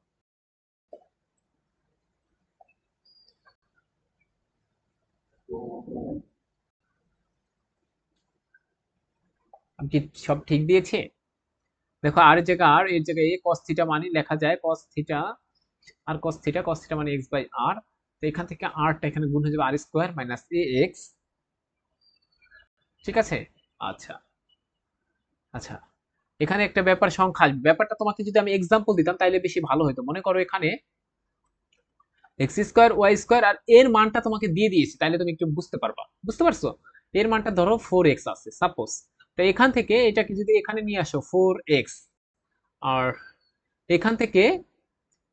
আমি কি সব ঠিক দিয়েছে? দেখো আর এর জায়গায় আর এর জায়গায় এ কস থিটা মানে লেখা যায় কস থিটা আর কস থিটা মানে এক্স বাই আর। তো এখান থেকে আরটা এখানে গুণ হয়ে যাবে আর স্কোয়ার মাইনাস এ এক্স। ঠিক আছে। আচ্ছা আচ্ছা, এখানে একটা ব্যাপার সংখ্যা আসবে। ব্যাপারটা তোমাকে যদি আমি এক্সাম্পল দিতাম তাহলে বেশি ভালো হতো। মনে করো এখানে এক্স স্কোয়ার ওয়াই স্কোয়ার আর এর মানটা তোমাকে দিয়ে দিয়েছি, তাহলে তুমি একটু বুঝতে পারবা। বুঝতে পারছো? এর মানটা ধরো 4x আছে সাপোজ। তো এখান থেকে এটাকে যদি এখানে নিয়ে আসো 4x, আর এখান থেকে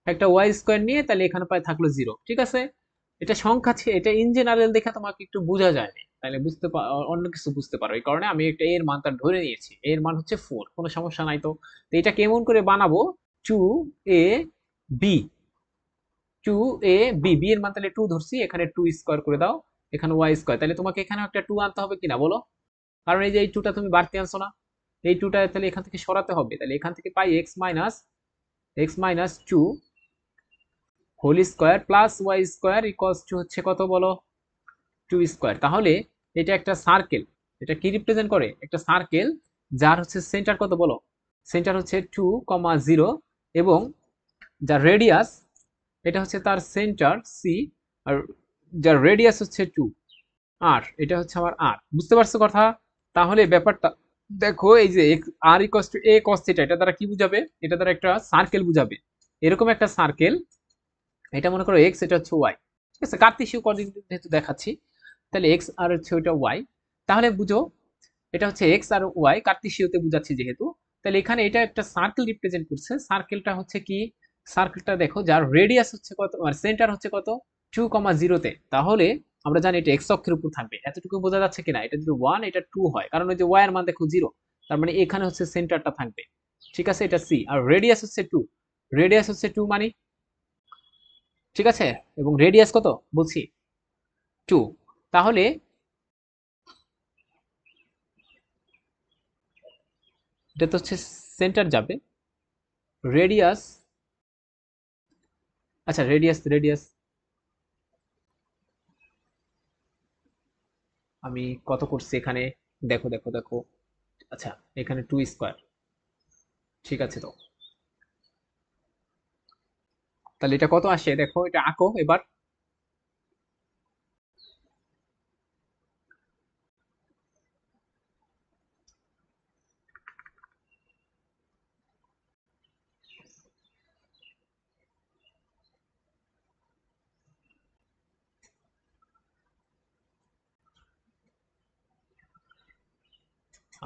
একটা ওয়াই স্কোয়ার নিয়ে তাহলে এখানে প্রায় থাকলো 0। ঠিক আছে, এটা সংখ্যা এটা ইন জেনারেল দেখে তোমাকে একটু বোঝা যায়নি, তাহলে অন্য কিছু বুঝতে পারো। এই কারণে আমি একটা এর মানটা ধরে নিয়েছি, এর মান হচ্ছে 4, কোনো সমস্যা নাই। তো তো এটা কেমন করে বানাবো? 2ab, 2ab এর মান তাহলে 2 ধরছি, এখানে 2 স্কোয়ার করে দাও, এখানে ওয়াই স্কোয়ার। তাহলে তোমাকে এখানে একটা 2 আনতে হবে কিনা বলো? কারণ এই যে এই 2টা তুমি বাড়তি আনছো না, এই 2টা তাহলে এখান থেকে সরাতে হবে। তাহলে এখান থেকে পাই x minus 2 whole square plus y square equals to হচ্ছে কত বলো? 2 স্কোয়ার। তাহলে এটা একটা সার্কেল, এটা কি রিপ্রেজেন্ট করে? একটা সার্কেল যার হচ্ছে সেন্টার কত বলো? সেন্টার হচ্ছে 2,0 এবং যার রেডিয়াস, এটা হচ্ছে তার সেন্টার সি, আর যার রেডিয়াস হচ্ছে 2 আর এটা হচ্ছে আমার আর। বুঝতে পারছো কথা? তাহলে ব্যাপারটা দেখো, এই যে r equals to a cos theta, এটা দ্বারা কি বুঝাবে? এটা দ্বারা একটা সার্কেল বুঝাবে, এরকম একটা সার্কেল। এটা মনে করো এক্স, এটা হচ্ছে ওয়াই। ঠিক আছে, কার্তেশীয় কোঅর্ডিনেট যেহেতু দেখাচ্ছি, তাহলে এক্স আর হচ্ছে ওইটা ওয়াই। তাহলে বুঝো এটা হচ্ছে এক্স আর ওয়াই, কার্তেশীয়তে বুঝাচ্ছি যেহেতু। তাহলে এখানে এটা একটা সার্কেল রিপ্রেজেন্ট করছে। সার্কেলটা হচ্ছে কি? সার্কেলটা দেখো যার রেডিয়াস হচ্ছে কত আর সেন্টার হচ্ছে কত? 2,0-তে। তাহলে আমরা জানি এটা এক্স অক্ষের উপর থাকবে। এতটুকু বোঝা যাচ্ছে কিনা? এটা যদি 1 এটা 2 হয়, কারণ ওই যে ওয়াই এর মান দেখো 0, তার মানে এখানে হচ্ছে সেন্টারটা থাকবে। ঠিক আছে, এটা সি আর রেডিয়াস হচ্ছে 2, রেডিয়াস হচ্ছে 2 মানে, ঠিক আছে, এবং রেডিয়াস কত বলছি? 2। তাহলে এটা তো হচ্ছে সেন্টার যাবে, রেডিয়াস, আচ্ছা রেডিয়াস আমি কত করছি এখানে? দেখো দেখো দেখো, আচ্ছা এখানে 2 স্কোয়ার। ঠিক আছে, তো তাহলে এটা কত আসে দেখো, এটা আঁকো এবার।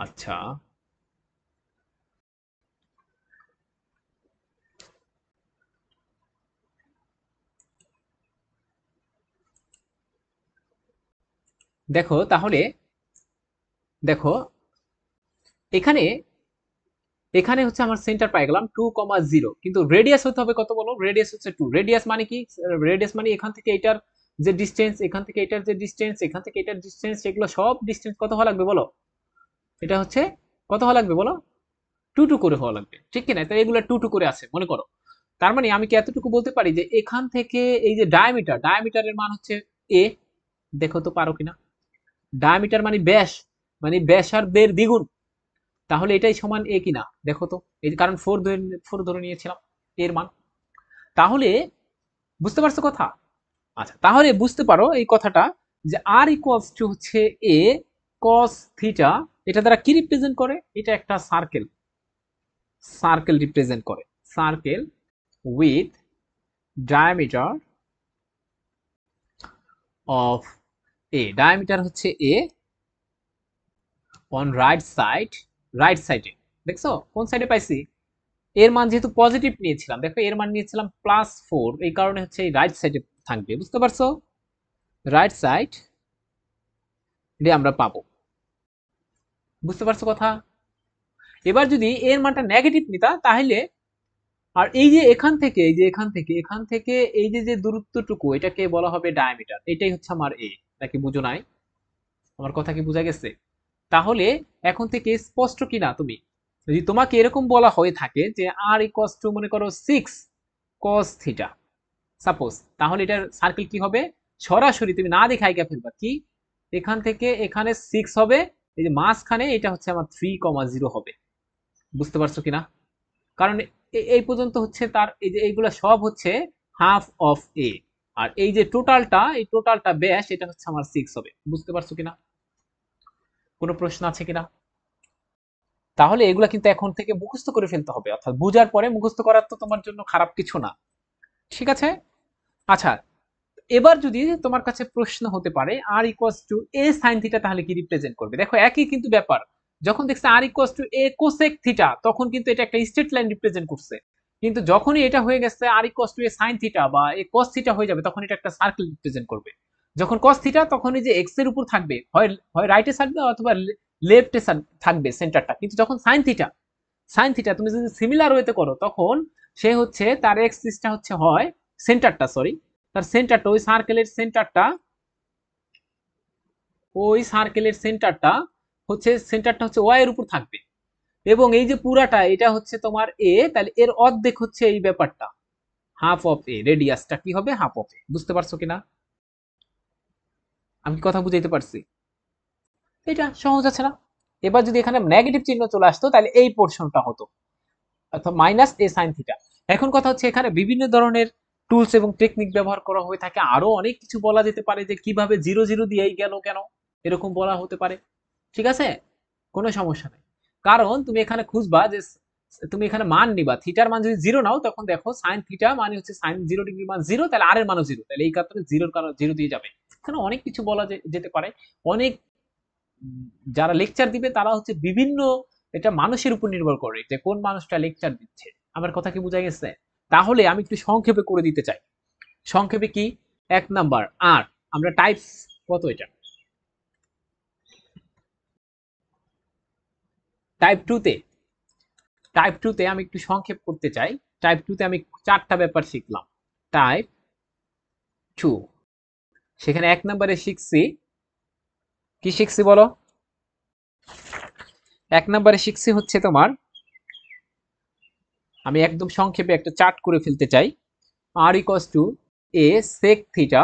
আচ্ছা দেখো, তাহলে দেখো এখানে, এখানে হচ্ছে আমার সেন্টার পাই গেলাম 2,0, কিন্তু রেডিয়াস হতে হবে কত বলো? রেডিয়াস হচ্ছে 2। রেডিয়াস মানে কি? রেডিয়াস মানে এখান থেকে এটার যে ডিসটেন্স, এখান থেকে এটার যে ডিসটেন্স, এখান থেকে এটার ডিসটেন্স, এগুলো সব ডিসটেন্স কত হওয়া লাগবে বলো? এটা হচ্ছে কত হওয়া লাগবে বলো? 2 করে হওয়া লাগবে, ঠিক কিনা? তাই এগুলো 2 করে আছে মনে করো। তার মানে আমি কি এতটুকু বলতে পারি যে এখান থেকে এই যে ডায়ামিটার, ডায়ামিটারের মান হচ্ছে এ। দেখো তো পারো কিনা? ডায়ামিটার মানে ব্যাস, মানে ব্যাসার্ধের দ্বিগুণ। তাহলে এটাই সমান এ কিনা দেখো তো। এই যে কারণ 4 ধরে নিয়েছিলাম এর মান। তাহলে বুঝতে পারছো কথা? আচ্ছা, তাহলে বুঝতে পারো এই কথাটা যে আর ইকুয়ালস টু হচ্ছে এ কস থিটা। এটা দ্বারা কি রিপ্রেজেন্ট করে? এটা একটা সার্কেল, সার্কেল রিপ্রেজেন্ট করে। Circle with diameter of A, diameter হচ্ছে এ অন রাইট সাইড, রাইট সাইডে। দেখছো কোন সাইডে পাইছি? এর মান যেহেতু পজিটিভ নিয়েছিলাম, দেখো এর মান নিয়েছিলাম +4, এই কারণে হচ্ছে এই রাইট সাইডে থাকবে। বুঝতে পারছো? রাইট সাইড দিয়ে আমরা পাবো। বুঝতে পারছো কথা? এবার যদি এর মানটা নেগেটিভ নিতা তাহলে, আর এই যে এখান থেকে এই যে এখান থেকে এই যে যে দূরত্বটুকু, এটাকে বলা হবে ডায়ামিটার, এটাই হচ্ছে আমার এ। নাকি বুঝো নাই? আমার কথা কি বোঝা গেছে? তাহলে এখন থেকে স্পষ্ট কিনা তুমি? যদি তোমাকে এরকম বলা হয়ে থাকে যে আর ইকুয়ালস টু মনে করো 6 cos থিটা সাপোজ, তাহলে এটার সার্কেল কি হবে? সরাসরি তুমি না দেখে আইগা ফেলবা কি, এখান থেকে এখানে 6 হবে, এই যে মাঝখানে এটা হচ্ছে আমার 3,0 হবে। বুঝতে পারছো কিনা? কারণ এই পর্যন্ত হচ্ছে তার এই যে এইগুলা সব হচ্ছে হাফ অফ এ, আর এই যে টোটালটা, এই টোটালটা ব্যাস এটা হচ্ছে আমার 6 হবে। বুঝতে পারছো কিনা? কোনো প্রশ্ন আছে কিনা? তাহলে এগুলা কিন্তু এখন থেকে মুখস্থ করে ফেলতে হবে, অর্থাৎ বুঝার পরে মুখস্থ করার তো তোমার জন্য খারাপ কিছু না। ঠিক আছে? আচ্ছা, এবার যদি তোমার কাছে প্রশ্ন হতে পারে r equals to a sine theta তাহলে কি রিপ্রেজেন্ট করবে? দেখো একই কিন্তু ব্যাপার, যখন দেখছে r equals to a cosec theta তখন কিন্তু এটা একটা স্ট্রেট লাইন রিপ্রেজেন্ট করছে, কিন্তু যখনই এটা হয়ে গেছে r equals to a sine theta বা এ কস থিটা হয়ে যাবে তখন এটা একটা সার্কেল রিপ্রেজেন্ট করবে। যখন কস থিটা তখন এই যে এক্স এর উপর থাকবে, হয় হয় রাইটে থাকবে অথবা লেফটে থাকবে সেন্টারটা, কিন্তু যখন সাইন থিটা, সাইন থিটা তুমি যদি সিমিলার ওয়েতে করো তখন সে হচ্ছে তার এক্সিসটা হচ্ছে হয় সেন্টারটা, সরি, তার সেন্টারটা ওই সার্কেলের সেন্টারটা, ওই সার্কেলের সেন্টারটা সেন্টারটা হচ্ছে ওয়াই এর উপর থাকবে, এবং এই যে পুরাটা এটা হচ্ছে তোমার এ, তাহলে এর অর্ধেক হচ্ছে এই ব্যাপারটা, হাফ অফ এ, রেডিয়াসটা কি হবে? হাফ অফ এ। বুঝতে পারছো কিনা? আমি কি কথা বুঝাইতে পারছি? এটা সহজ আছে না? এবার যদি এখানে নেগেটিভ চিহ্ন চলে আসতো তাহলে এই পোর্শনটা হতো, অর্থাৎ মাইনাস এ সাইন থিটা। এখন কথা হচ্ছে এখানে বিভিন্ন ধরনের টুলস এবং টেকনিক ব্যবহার করা হয়ে থাকে, আরো অনেক কিছু বলা যেতে পারে যে কিভাবে জিরো জিরো দিয়েই গেল কেন, এরকম বলা হতে পারে। ঠিক আছে, কোনো সমস্যা নেই। কারণ তুমি এখানে খুঁজবা যে তুমি এখানে মান নিবা, থিটার মান যদি জিরো নাও তখন দেখো সাইন থিটা মানে হচ্ছে সাইন 0 ডিগ্রি মান জিরো, তাহলে আর এর মানও জিরো, তাহলে এই কারণে জিরোর কারণ জিরো দিয়ে যাবে। এখানে অনেক কিছু বলা যেতে পারে। অনেক যারা লেকচার দিবে তারা হচ্ছে বিভিন্ন, এটা মানুষের উপর নির্ভর করে যে কোন মানুষটা লেকচার দিচ্ছে। আমার কথা কি বোঝা গেছে? তাহলে আমি একটু সংক্ষেপে করে দিতে চাই। সংক্ষেপে কি? 1 নাম্বার আর আমরা টাইপস কত, এটা টাইপ টুতে, টাইপ টুতে আমি একটু সংক্ষেপ করতে চাই। টাইপ টুতে আমি 4টা ব্যাপার শিখলাম। টাইপ টু, সেখানে 1 নাম্বারে শিখছি, কি শিখছি বলো? 1 নাম্বারে শিখছি হচ্ছে তোমার, আমি একদম সংক্ষেপে একটা চার্ট করে ফেলতে চাই। R equals to a sec theta,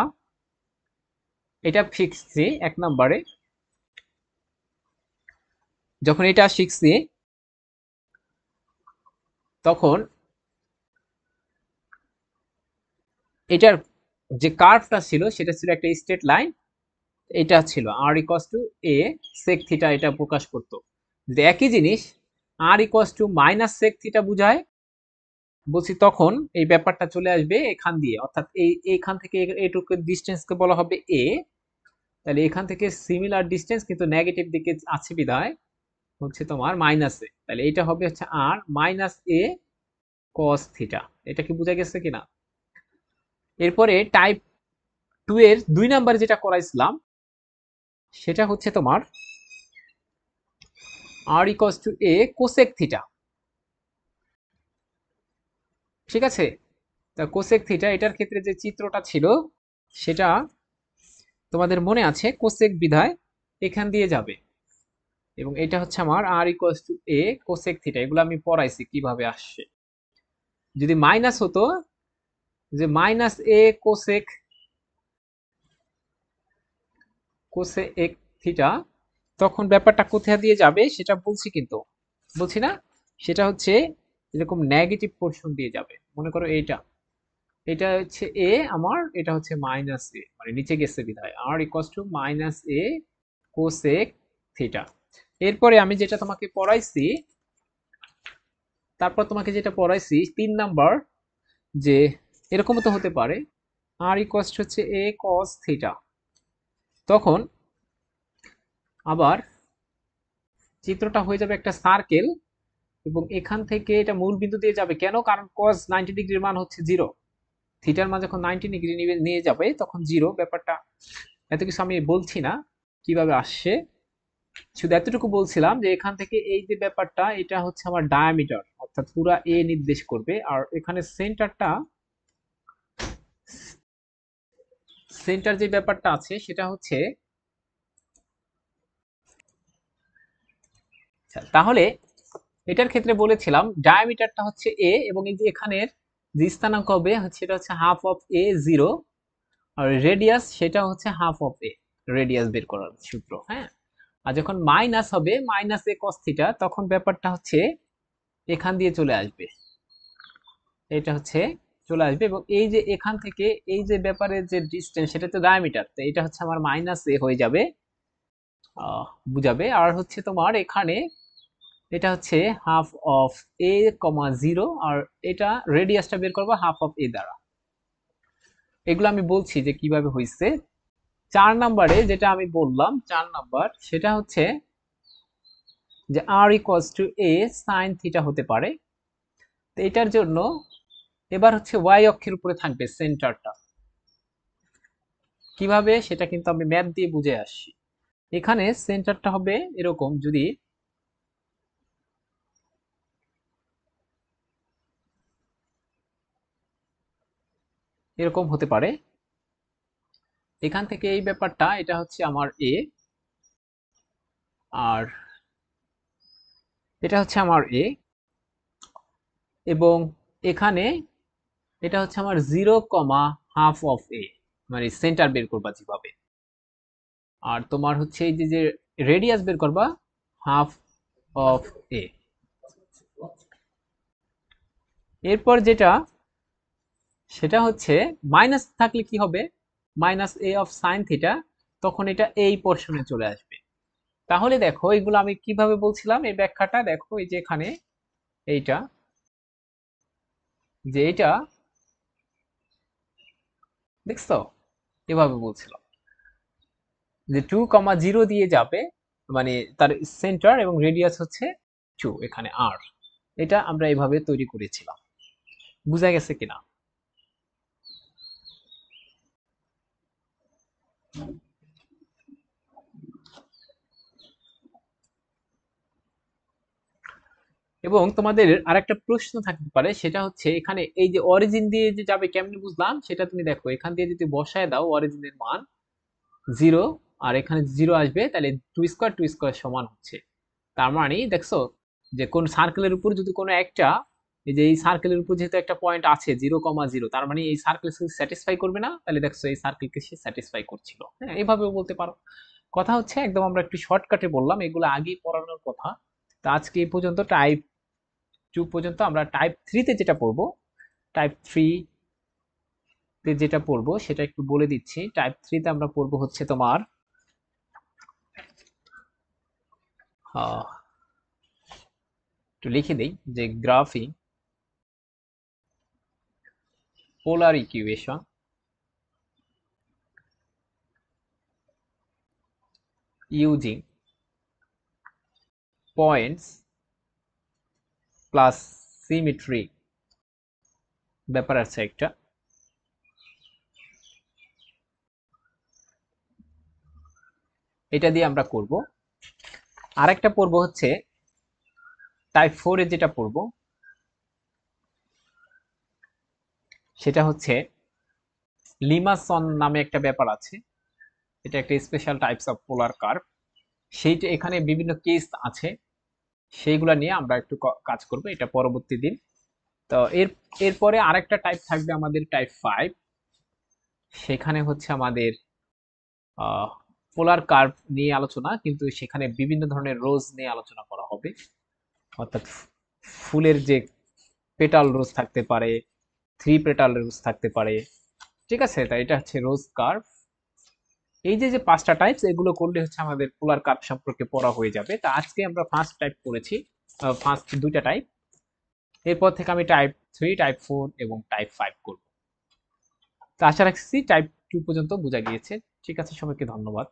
এটা শিখছি 1 নাম্বারে। যখন এটা শিখছি তখন এটার যে কার্ভটা ছিল সেটা ছিল একটা স্ট্রেট লাইন, এটা ছিল r equals to a sec theta, এটা প্রকাশ করতো। যদি একই জিনিস r equals to minus sec theta বুঝায় বলছি তখন এই ব্যাপারটা চলে আসবে এখান দিয়ে, অর্থাৎ এইখান থেকে এইটুকু ডিস্টেন্সকে বলা হবে এ, তাহলে এখান থেকে সিমিলার ডিস্টেন্স কিন্তু নেগেটিভ দিকে আছে বিধায় হচ্ছে তোমার মাইনাস এ, তাহলে এটা হবে হচ্ছে আর মাইনাস এ কস থিটা। এটা কি বোঝা গেছে কিনা? এরপরে টাইপ 2 এর 2 নাম্বার যেটা করাইছিলাম সেটা হচ্ছে তোমার r equals to a cosec theta. ঠিক আছে, তা কোসেক থিটা এটার ক্ষেত্রে যে চিত্রটা ছিল সেটা তোমাদের মনে আছে, কোসেক বিধায় এখান দিয়ে যাবে, এবং এটা হচ্ছে আমার r equals to a cosec theta, এগুলো আমি পড়াইছি কিভাবে আসছে। যদি মাইনাস হতো, যে minus a cosec cosec theta, তখন ব্যাপারটা কোথা দিয়ে যাবে সেটা বলছি, কিন্তু বলছি না, সেটা হচ্ছে এরকম নেগেটিভ পোর্শন দিয়ে যাবে। মনে করো এইটা, এটা হচ্ছে এ আমার, এটা হচ্ছে মাইনাস এ, মানে নিচে গেছে বিধায় r equals to minus a cosec theta. এরপরে আমি যেটা তোমাকে পড়াইছি, তারপর তোমাকে যেটা পড়াইছি 3 নাম্বার, যে এরকমও তো হতে পারে আর ইকুয়ালস হচ্ছে এ কস থিটা, তখন আবার চিত্রটা হয়ে যাবে একটা সার্কেল, এবং এখান থেকে এটা মূল বিন্দু দিয়ে যাবে কেন? কারণ কস 90 ডিগ্রির মান হচ্ছে জিরো, থিটার মান যখন 90 ডিগ্রি নিয়ে যাবে তখন জিরো। ব্যাপারটা এত কিছু আমি বলছি না কিভাবে আসছে, শুধু এতটুকু বলছিলাম যে এখান থেকে এই যে ব্যাপারটা এটা হচ্ছে আমার ডায়ামিটার, অর্থাৎ পুরা এ নির্দেশ করবে, আর এখানে সেন্টারটা, সেন্টার যে ব্যাপারটা আছে সেটা হচ্ছে আচ্ছা, তাহলে এটার ক্ষেত্রে বলেছিলাম ডায়ামিটারটা হচ্ছে এ, এবং এই যে এখানের যে স্থানাঙ্ক হবে সেটা হচ্ছে হাফ অফ এ জিরো, আর রেডিয়াস সেটা হচ্ছে হাফ অফ এ, রেডিয়াস বের করার সূত্র। হ্যাঁ, আর যখন মাইনাস হবে মাইনাস এ কস থিটা, তখন ব্যাপারটা হচ্ছে এখান দিয়ে চলে আসবে, এটা হচ্ছে চলে আসবে, এবং এই যে এখান থেকে এই যে ব্যাপারের যে ডিসটেন্স সেটা তো ডায়ামিটার, তো এটা হচ্ছে আমার মাইনাস এ হয়ে যাবে, বুঝাবে। আর হচ্ছে তোমার এখানে এটা হচ্ছে half of a comma zero, আর এটা রেডিয়াসটা বের করবো হাফ অফ এ দ্বারা। এগুলো আমি বলছি যে কিভাবে হয়েছে। 4 নম্বরে যেটা আমি বললাম, 4 নম্বর সেটা হচ্ছে যে r equals to a sine theta হতে পারে। তো এটার জন্য এবার হচ্ছে ওয়াই অক্ষের উপরে থাকবে সেন্টারটা, কিভাবে সেটা কিন্তু আমি ম্যাপ দিয়ে বুঝে আসছি। এখানে সেন্টারটা হবে এরকম, যদি এরকম হতে পারে, এখান থেকে এই ব্যাপারটা এটা হচ্ছে আমার এ, আর এটা হচ্ছে আমার এ, এবং এখানে এটা হচ্ছে আমার জিরো কমা হাফ অফ এ, মানে সেন্টার বের করবা যেভাবে। আর তোমার হচ্ছে এই যে যে রেডিয়াস বের করবা হাফ অফ এ। এরপর যেটা সেটা হচ্ছে মাইনাস থাকলে কি হবে, minus A of sine theta, তখন এটা এই পোর্শনে চলে আসবে। তাহলে দেখো এগুলো আমি কিভাবে বলছিলাম, এই ব্যাখ্যাটা দেখো, এই যে এখানে এইটা, যে এটা দেখছো, এভাবে বলছিলাম যে 2,0 দিয়ে যাবে, মানে তার সেন্টার এবং রেডিয়াস হচ্ছে 2, এখানে আর, এটা আমরা এভাবে তৈরি করেছিলাম। বুঝা গেছে কিনা? এবং তোমাদের আরেকটা প্রশ্ন থাকতে পারে, সেটা হচ্ছে এখানে এই যে অরিজিন দিয়ে যে যাবে কেমনে বুঝলাম সেটা তুমি দেখো, এখান দিয়ে যদি বসায় দাও অরিজিনের মান জিরো, আর এখানে জিরো আসবে, তাহলে টু স্কোয়ার সমান হচ্ছে। তার মানে দেখছো যে কোন সার্কেলের উপর যদি কোনো একটা, এই যে এই সার্কেলের উপর যেহেতু একটা পয়েন্ট আছে 0,0, তার মানে এই সার্কেল স্যাটিসফাই করবে না, তাহলে দেখছো এই সার্কেলকে সে স্যাটিসফাই করছিল। হ্যাঁ, এইভাবেও বলতে পারো। কথা হচ্ছে একদম আমরা একটু শর্টকাটে বললাম, এগুলো আগেই পড়ানোর কথা। তো আজকে এই পর্যন্ত, টাইপ 2 পর্যন্ত। আমরা টাইপ 3 তে যেটা পড়বো, টাইপ 3 তে যেটা পড়বো সেটা একটু বলে দিচ্ছি। টাইপ 3 তে আমরা পড়বো হচ্ছে তোমার আহ, একটু লিখে দেই যে graphing polar equation using points plus symmetry, ব্যাপার আছে একটা। এটা দিয়ে আমরা করব। আরেকটা পড়বো হচ্ছে টাইপ 4 এ যেটা পড়বো সেটা হচ্ছে লিমাসন নামে একটা ব্যাপার আছে, এটা একটা special types of polar curve. সেইটা এখানে বিভিন্ন কেস আছে, সেইগুলা নিয়ে আমরা একটু কাজ করব এটা পরবর্তী দিন। তো এরপরে আরেকটা টাইপ থাকবে আমাদের টাইপ 5, সেখানে হচ্ছে আমাদের পোলার কার্ভ নিয়ে আলোচনা, কিন্তু সেখানে বিভিন্ন ধরনের রোজ নিয়ে আলোচনা করা হবে। অর্থাৎ ফুলের যে পেটাল রোজ থাকতে পারে, থ্রি পেটাল রোজ থাকতে পারে, ঠিক আছে? তাই এটা হচ্ছে রোজ কার্ভ। এই যে যে 5টা টাইপস, এগুলো করলে হচ্ছে আমাদের পোলার কার্ভ সম্পর্কে পড়া হয়ে যাবে। তা আজকে আমরা ফার্স্ট টাইপ করেছি, ফার্স্ট 2টা টাইপ। এরপর থেকে আমি টাইপ 3, টাইপ 4 এবং টাইপ 5 করব। তো আশা রাখছি টাইপ 2 পর্যন্ত বোঝা গিয়েছে। ঠিক আছে, সবাইকে ধন্যবাদ।